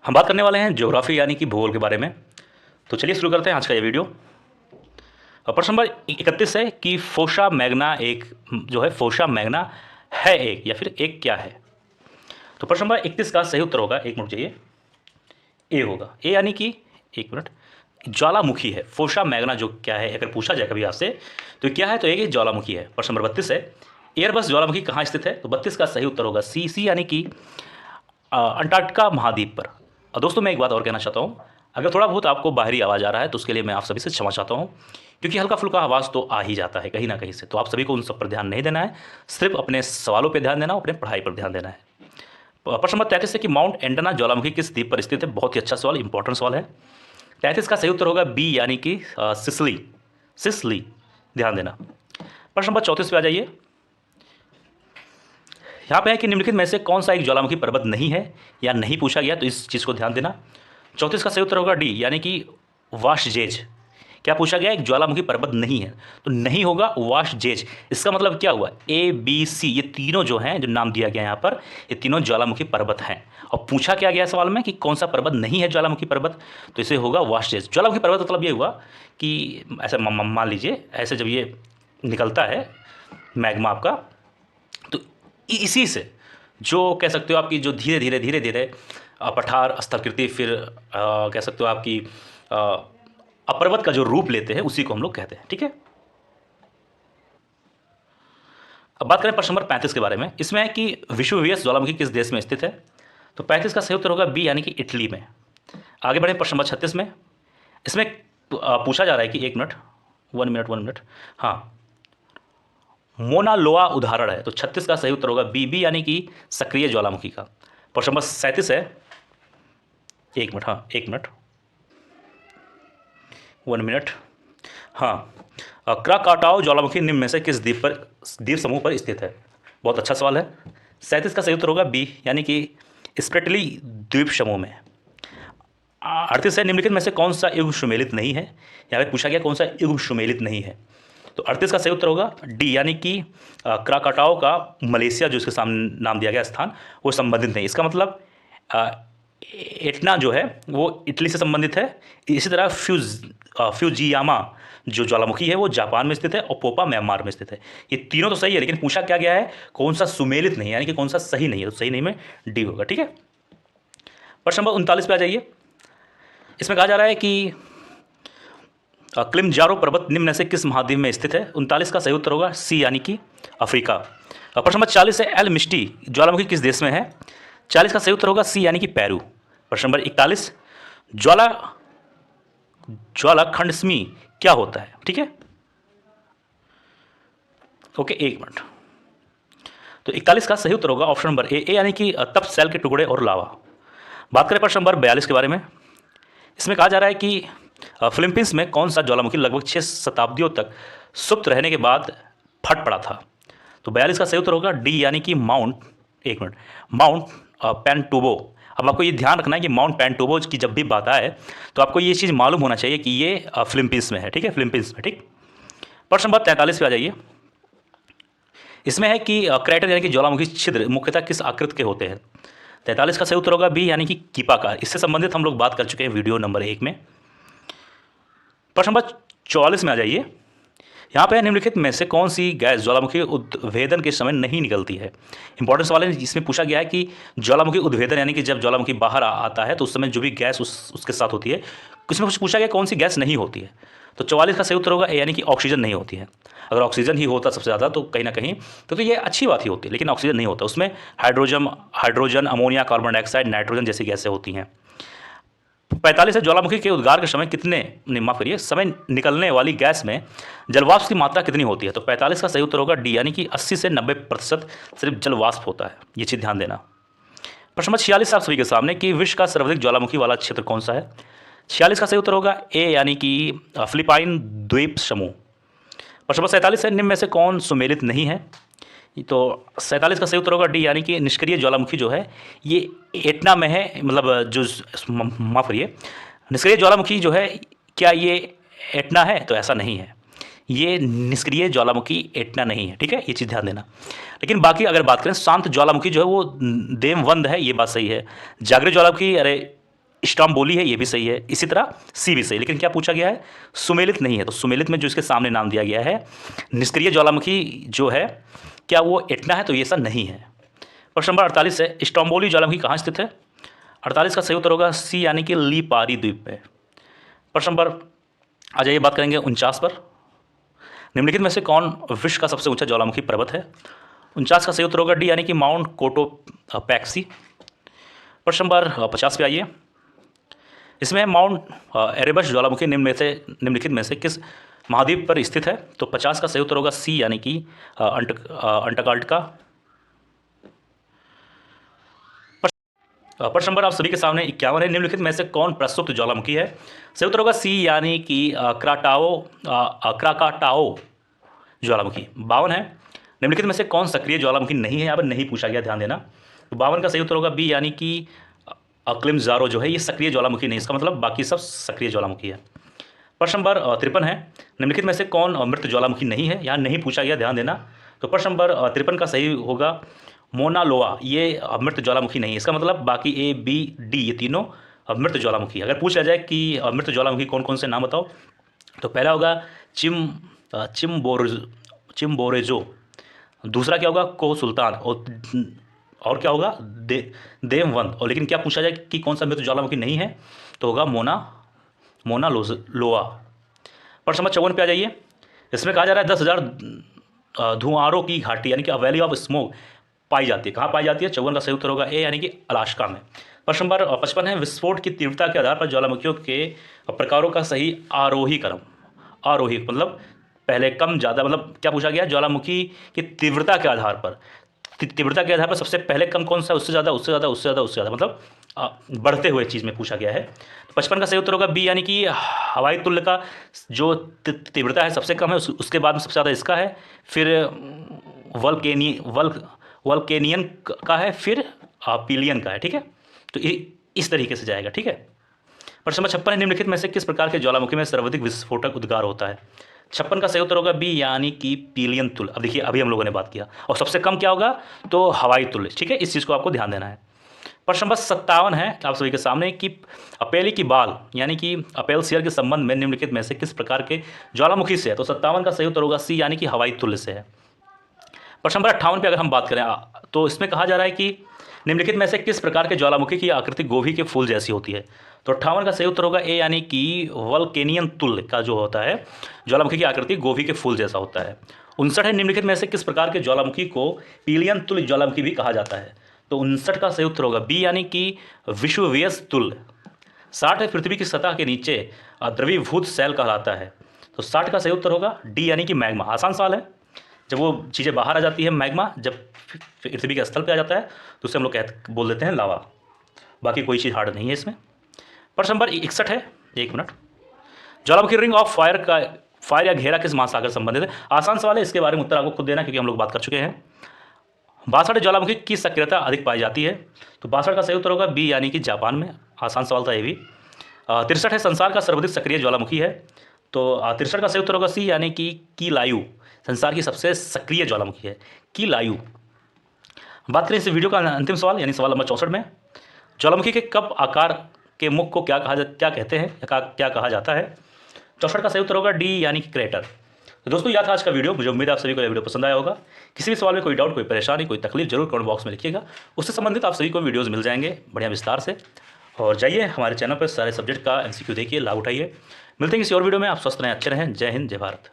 हम बात करने वाले हैं ज्योग्राफी यानी कि भूगोल के बारे में। तो चलिए शुरू करते हैं आज का ये वीडियो। और प्रश्न नंबर 31 है कि फोशा मैग्ना एक जो है फोशा मैग्ना है एक या फिर एक क्या है। तो प्रश्न नंबर 31 का सही उत्तर होगा, एक मिनट चाहिए, ए होगा। ए यानी कि एक मिनट, ज्वालामुखी है। फोशा मैग्ना जो क्या है अगर पूछा जाए कभी आपसे तो क्या है, तो एक ज्वालामुखी है। प्रश्न नंबर 32 है एयरबस ज्वालामुखी कहाँ स्थित है। तो 32 का सही उत्तर होगा सी यानी कि अंटार्कटिका महाद्वीप पर। और दोस्तों मैं एक बात और कहना चाहता हूँ, अगर थोड़ा बहुत आपको बाहरी आवाज़ आ रहा है तो उसके लिए मैं आप सभी से क्षमा चाहता हूँ, क्योंकि हल्का फुल्का आवाज़ तो आ ही जाता है कहीं ना कहीं से। तो आप सभी को उन सब पर ध्यान नहीं देना है, सिर्फ अपने सवालों पर ध्यान देना, अपने पढ़ाई पर ध्यान देना है। प्रश्न नंबर 33 है कि माउंट एंटना ज्वालामुखी किस द्वीप पर स्थित है। बहुत ही अच्छा सवाल, इंपॉर्टेंट सवाल है। 33 का सही उत्तर होगा बी यानी कि सिसली। ध्यान देना। प्रश्न नंबर 34 पे आ जाइए। यहाँ पे है कि निम्नलिखित में से कौन सा एक ज्वालामुखी पर्वत नहीं है या नहीं पूछा गया, तो इस चीज़ को ध्यान देना। 34 का सही उत्तर होगा डी यानी कि वाशजेज। क्या पूछा गया, एक ज्वालामुखी पर्वत नहीं है तो नहीं होगा वाशजेज। इसका मतलब क्या हुआ, ए बी सी ये तीनों जो हैं, जो नाम दिया गया यहाँ पर, ये तीनों ज्वालामुखी पर्वत हैं। और पूछा क्या गया सवाल में कि कौन सा पर्वत नहीं है ज्वालामुखी पर्वत, तो इसे होगा वाशजेज। ज्वालामुखी पर्वत मतलब ये हुआ कि ऐसे मान लीजिए, ऐसे जब ये निकलता है मैग्मा आपका, तो इसी से जो कह सकते हो आपकी जो धीरे धीरे पठार स्थलाकृति, फिर कह सकते हो आपकी अपर्वत का जो रूप लेते हैं उसी को हम लोग कहते हैं। ठीक है, अब बात करें प्रश्न नंबर 35 के बारे में। इसमें है कि विषुवियस ज्वालामुखी किस देश में स्थित है। तो 35 का सही उत्तर होगा बी यानी कि इटली में। आगे बढ़े प्रश्न नंबर 36 में। इसमें पूछा जा रहा है कि वन मिनट, हाँ, मोना लोआ उदाहरण है। तो 36 का सही उत्तर होगा बी यानी कि सक्रिय ज्वालामुखी का। प्रश्न नंबर 37 है, एक मिनट, 1 मिनट, हाँ, क्राकाटाओ ज्वालामुखी निम्न में से किस द्वीप समूह पर स्थित है। बहुत अच्छा सवाल है। 37 का सही उत्तर होगा बी यानी कि स्प्रेटली द्वीप समूह में। 38 है निम्नलिखित में से कौन सा युग सुमेलित नहीं है। यहाँ पे पूछा गया कौन सा युग सुमेलित नहीं है, तो 38 का सही उत्तर होगा डी यानी कि क्राकाटाओ का मलेशिया जो इसके सामने नाम दिया गया स्थान, वो संबंधित नहीं। इसका मतलब एटना जो है वो इटली से संबंधित है। इसी तरह फ्यूजियामा जो ज्वालामुखी है वो जापान में स्थित है, और पोपा म्यांमार में स्थित है। ये तीनों तो सही है, लेकिन पूछा क्या गया है, कौन सा सुमेलित नहीं, यानी कि कौन सा सही नहीं है। तो सही नहीं में डी होगा। ठीक है, प्रश्न नंबर 39 पे आ जाइए। इसमें कहा जा रहा है कि किलिमंजारो पर्वत निम्न में से किस महाद्वीप में स्थित है। 39 का सही उत्तर होगा सी यानी कि अफ्रीका। प्रश्न नंबर 40 है एल मिस्टी ज्वालामुखी किस देश में है। 40 का सही उत्तर होगा सी यानी कि पेरू। प्रश्न नंबर 41 ज्वालाखंडस्मी क्या होता है। ठीक है, ओके, एक मिनट। तो 41 का सही उत्तर होगा ऑप्शन नंबर ए यानी कि तप्त सेल के टुकड़े और लावा। बात करें प्रश्न नंबर 42 के बारे में। इसमें कहा जा रहा है कि फिलीपींस में कौन सा ज्वालामुखी लगभग 6 शताब्दियों तक सुप्त रहने के बाद फट पड़ा था। तो 42 का सही उत्तर होगा डी यानी कि माउंट पेंटुबो। अब आपको ये ध्यान रखना है कि माउंट पेंटुबो की जब भी बात आए तो आपको ये चीज़ मालूम होना चाहिए कि ये फिलीपींस में है। ठीक है, फिलीपींस में। ठीक, प्रश्न नंबर 43 पे आ जाइए। इसमें है कि क्रेटर यानी कि ज्वालामुखी छिद्र मुख्यतः किस आकृति के होते हैं। 43 का सही उत्तर होगा बी यानी कि कीपाकार। इससे संबंधित हम लोग बात कर चुके हैं वीडियो नंबर 1 में। प्रश्न नंबर 44 में आ जाइए। यहाँ पे निम्नलिखित में से कौन सी गैस ज्वालामुखी उद्भेदन के समय नहीं निकलती है। इंपॉर्टेंट सवाल है। इसमें पूछा गया है कि ज्वालामुखी उद्भेदन यानी कि जब ज्वालामुखी बाहर आता है तो उस समय जो भी गैस उसके साथ होती है, इसमें पूछा गया कौन सी गैस नहीं होती है। तो 44 का सही उत्तर होगा ए यानी कि ऑक्सीजन नहीं होती है। अगर ऑक्सीजन ही होता सबसे ज़्यादा तो कहीं ना कहीं तो ये अच्छी बात ही होती है, लेकिन ऑक्सीजन नहीं होता। उसमें hydrogen, ammonia, carbon dioxide, nitrogen जैसी गैसें होती हैं। 45 है ज्वालामुखी के उद्गार के समय समय निकलने वाली गैस में जलवाष्प की मात्रा कितनी होती है। तो 45 का सही उत्तर होगा डी यानी कि 80 से 90% सिर्फ जलवाष्प होता है। ये चीज़ ध्यान देना। प्रश्न नंबर 46 आप सभी के सामने कि विश्व का सर्वाधिक ज्वालामुखी वाला क्षेत्र कौन सा है। 46 का सही उत्तर होगा ए यानी कि फिलिपाइन द्वीप समूह। प्रश्न नंबर 47 है निम्न में से कौन सुमेलित नहीं है। तो 47 का सही उत्तर होगा डी यानी कि निष्क्रिय ज्वालामुखी जो है ये एटना में है, मतलब जो माफ करिए, निष्क्रिय ज्वालामुखी जो है क्या ये एटना है, तो ऐसा नहीं है। ये निष्क्रिय ज्वालामुखी एटना नहीं है। ठीक है, ये चीज़ ध्यान देना। लेकिन बाकी अगर बात करें शांत ज्वालामुखी जो है वो देवबंद है, ये बात सही है। जागृत ज्वालामुखी, अरे स्ट्रोम्बोली है, ये भी सही है। इसी तरह सी भी सही, लेकिन क्या पूछा गया है, सुमेलित नहीं है। तो सुमेलित में जो इसके सामने नाम दिया गया है निष्क्रिय ज्वालामुखी जो है, क्या वो एटना है? तो ये ऐसा नहीं है। प्रश्न नंबर 48 है, स्ट्रोम्बोली ज्वालामुखी कहाँ स्थित है? 48 का सही उत्तर होगा सी, यानी कि लिपारी द्वीप में। प्रश्न नंबर आ जाइए, बात करेंगे 49 पर। निम्नलिखित में से कौन विश्व का सबसे ऊंचा ज्वालामुखी पर्वत है? 49 का सही उत्तर होगा डी, यानी कि माउंट कोटोपैक्सी। प्रश्न नंबर 50 पे आइए, इसमें माउंट एरेबस ज्वालामुखी निम्नलिखित में से किस महाद्वीप पर स्थित है? तो 50 का सही उत्तर होगा सी, यानी कि अंटार्कटिका। प्रश्न नंबर आप सभी के सामने 51 है, निम्नलिखित में से कौन प्रसुप्त ज्वालामुखी है? सही उत्तर होगा सी, यानी कि क्राकाटाओ ज्वालामुखी। 52 है, निम्नलिखित में से कौन सक्रिय ज्वालामुखी नहीं है? यहाँ पर नहीं पूछा गया, ध्यान देना। तो 52 का सही उत्तर होगा बी, यानी कि किलिमंजारो जो है ये सक्रिय ज्वालामुखी नहीं, इसका मतलब बाकी सब सक्रिय ज्वालामुखी है। प्रश्न नंबर 53 है, निम्नलिखित में से कौन मृत ज्वालामुखी नहीं है? यहाँ नहीं पूछा गया, ध्यान देना। तो प्रश्न नंबर 53 का सही होगा मोना लोआ, ये मृत ज्वालामुखी नहीं है, इसका मतलब बाकी ए, बी, डी ये तीनों मृत ज्वालामुखी। अगर पूछा जाए कि मृत ज्वालामुखी कौन कौन से नाम बताओ, तो पहला होगा चिम्बोरेजो, दूसरा क्या होगा को सुल्तान, और क्या होगा देववंत। और लेकिन क्या पूछा जाए कि कौन सा मृत ज्वालामुखी नहीं है, तो होगा मोना लोआ। प्रश्न नंबर 54 पे आ जाइए, इसमें कहा जा रहा है 10,000 धुआंरों की घाटी, यानी कि वैली ऑफ स्मोक पाई जाती है। कहाँ पाई जाती है? 54 का सही उत्तर होगा ए, यानी कि अलास्का में। प्रश्न नंबर 55 है, विस्फोट की तीव्रता के आधार पर ज्वालामुखियों के प्रकारों का सही आरोही क्रम। आरोही मतलब पहले कम ज़्यादा, मतलब क्या पूछा गया? ज्वालामुखी की तीव्रता के आधार पर, तीव्रता के आधार पर सबसे पहले कम कौन सा, उससे ज़्यादा, उससे ज़्यादा, उससे ज़्यादा, उससे ज़्यादा, मतलब बढ़ते हुए चीज़ में पूछा गया है। 55 का सही उत्तर होगा बी, यानी कि हवाई तुल्य का जो तीव्रता है सबसे कम है, उसके बाद में सबसे ज़्यादा इसका है, फिर वल्केनियन का है, फिर पिलियन का है। ठीक है, तो इस तरीके से जाएगा। ठीक है। प्रश्न नंबर 56 है, निम्नलिखित में से किस प्रकार के ज्वालामुखी में सर्वाधिक विस्फोटक उद्गार होता है? 56 का सही उत्तर होगा बी, यानी कि पिलियन तुल्य। अब देखिए, अभी हम लोगों ने बात किया, और सबसे कम क्या होगा? तो हवाई तुल्य। ठीक है, इस चीज़ को आपको ध्यान देना है। प्रश्न नंबर 57 है आप सभी के सामने कि अपेली की बाल, यानी कि अपेल सियर के संबंध में निम्नलिखित में से किस प्रकार के ज्वालामुखी से है? तो 57 का सही उत्तर होगा सी, यानी कि हवाई तुल्य से है। प्रश्न नंबर 58 पे अगर हम बात करें, तो इसमें कहा जा रहा है कि निम्नलिखित में से किस प्रकार के ज्वालामुखी की आकृति गोभी के फूल जैसी होती है? तो 58 का सही उत्तर होगा ए, यानी कि वल्केनियन तुल्य का जो होता है ज्वालामुखी की आकृति गोभी के फूल जैसा होता है। 59 है, निम्नलिखित में से किस प्रकार के ज्वालामुखी को पिलियन तुल्य ज्वालामुखी भी कहा जाता है? तो 59 का सही उत्तर होगा बी, यानी कि विषुवव्यस तुल्य। 60 है, पृथ्वी की सतह के नीचे द्रवीभूत सेल कहलाता है। तो 60 का सही उत्तर होगा डी, यानी कि मैग्मा। आसान सवाल है, जब वो चीज़ें बाहर आ जाती है, मैग्मा जब पृथ्वी के स्थल पे आ जाता है तो उसे हम लोग बोल देते हैं लावा। बाकी कोई चीज़ हार्ड नहीं है इसमें। प्रश्न नंबर 61 है, एक minute, Jwalamukhi ring of fire या घेरा किस महासागर संबंधित है? आसान सवाल है, इसके बारे में उत्तर आपको खुद देना, क्योंकि हम लोग बात कर चुके हैं। 62 ज्वालामुखी की सक्रियता अधिक पाई जाती है? तो 62 का सही उत्तर होगा बी, यानी कि जापान में। आसान सवाल था ये भी। 63 है, संसार का सर्वाधिक सक्रिय ज्वालामुखी है? तो 63 का सही उत्तर होगा सी, यानी कि कीलायु संसार की सबसे सक्रिय ज्वालामुखी है, कीलायु। बात करें इस वीडियो का अंतिम सवाल, यानी सवाल नंबर 64 में, ज्वालामुखी के कप आकार के मुख को क्या कहते हैं, क्या कहा जाता है? 64 का सही उत्तर होगा डी, यानी कि क्रेटर। तो दोस्तों, यह था आज का वीडियो। मुझे उम्मीद है आप सभी को यह वीडियो पसंद आया होगा। किसी भी सवाल में कोई डाउट, कोई परेशानी, कोई तकलीफ, जरूर कमेंट बॉक्स में लिखिएगा। उससे संबंधित आप सभी को वीडियोज़ मिल जाएंगे बढ़िया विस्तार से। और जाइए हमारे चैनल पर सारे सब्जेक्ट का MCQ देखिए, लाभ उठाइए। मिलते हैं किसी और वीडियो में। आप स्वस्थ रहें, अच्छे रहें। जय हिंद, जय भारत।